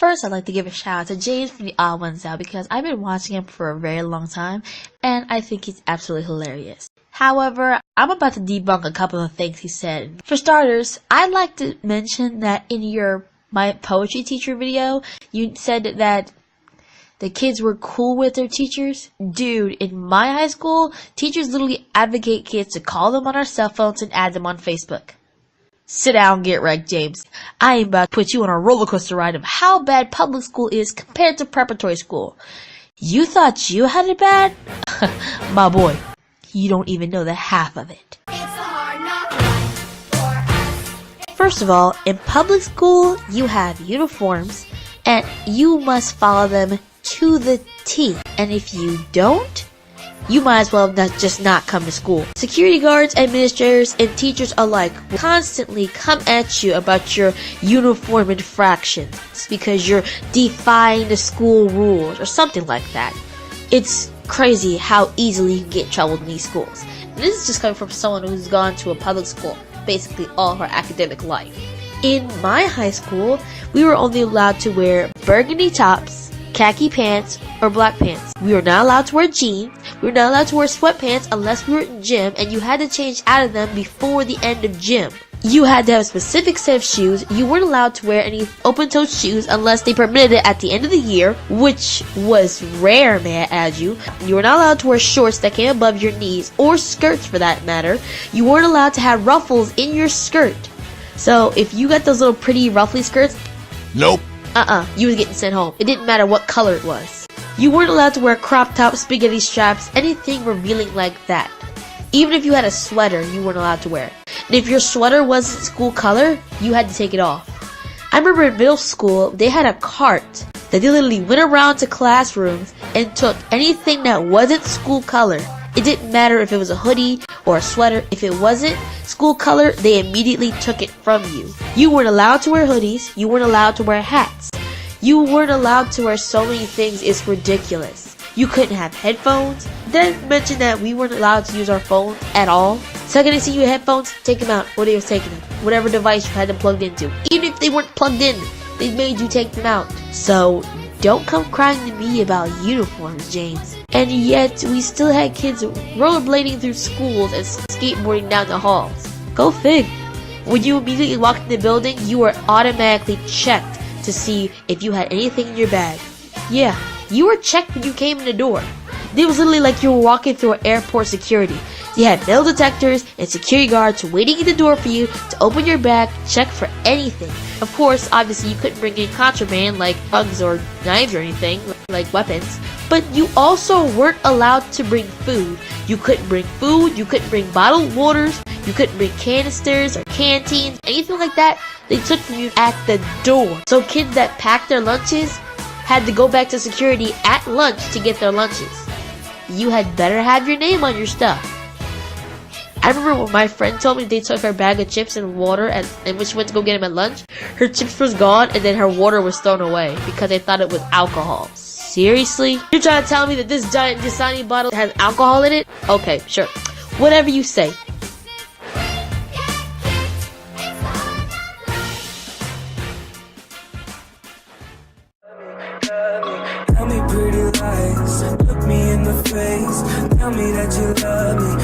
First, I'd like to give a shout out to James from theOdd1sout because I've been watching him for a very long time and I think he's absolutely hilarious. However, I'm about to debunk a couple of things he said. For starters, I'd like to mention that in my poetry teacher video, you said that the kids were cool with their teachers. Dude, in my high school, teachers literally advocate kids to call them on our cell phones and add them on Facebook. Sit down, get wrecked, James. I am about to put you on a roller coaster ride of how bad public school is compared to preparatory school. You thought you had it bad? My boy, you don't even know the half of it. First of all, in public school, you have uniforms, and you must follow them to the T. And if you don't, you might as well just not come to school. Security guards, administrators, and teachers alike will constantly come at you about your uniform infractions. It's because you're defying the school rules or something like that. It's crazy how easily you can get in trouble in these schools. And this is just coming from someone who's gone to a public school basically all her academic life. In my high school, we were only allowed to wear burgundy tops, khaki pants, or black pants. We were not allowed to wear jeans. We were not allowed to wear sweatpants unless we were in gym, and you had to change out of them before the end of gym. You had to have a specific set of shoes. You weren't allowed to wear any open-toed shoes unless they permitted it at the end of the year, which was rare, may I add you. You were not allowed to wear shorts that came above your knees, or skirts for that matter. You weren't allowed to have ruffles in your skirt. So if you got those little pretty ruffly skirts, nope. You was getting sent home. It didn't matter what color it was. You weren't allowed to wear crop tops, spaghetti straps, anything revealing like that. Even if you had a sweater, you weren't allowed to wear it. And if your sweater wasn't school color, you had to take it off. I remember in middle school, they had a cart that they literally went around to classrooms and took anything that wasn't school color. It didn't matter if it was a hoodie or a sweater. If it wasn't school color, they immediately took it from you. You weren't allowed to wear hoodies. You weren't allowed to wear hats. You weren't allowed to wear so many things, it's ridiculous. You couldn't have headphones. Didn't mention that we weren't allowed to use our phones at all. Second they see you had headphones, take them out. What are you taking them? Whatever device you had them plugged into. Even if they weren't plugged in, they made you take them out. So don't come crying to me about uniforms, James. And yet, we still had kids rollerblading through schools and skateboarding down the halls. Go fig. When you immediately walked in the building, you were automatically checked to see if you had anything in your bag. Yeah, you were checked when you came in the door. It was literally like you were walking through an airport security. You had metal detectors and security guards waiting at the door for you to open your bag, check for anything. Of course, obviously you couldn't bring in contraband like drugs or knives or anything, like weapons. But you also weren't allowed to bring food. You couldn't bring food, you couldn't bring bottled waters, you couldn't bring canisters or canteens, anything like that. They took from you at the door. So kids that packed their lunches had to go back to security at lunch to get their lunches. You had better have your name on your stuff. I remember when my friend told me they took her bag of chips and water and when she went to go get them at lunch, her chips was gone and then her water was thrown away because they thought it was alcohol. Seriously? You're trying to tell me that this giant Dasani bottle has alcohol in it? Okay, sure. Whatever you say. Tell me pretty lies, look me in the face. Tell me that you love me.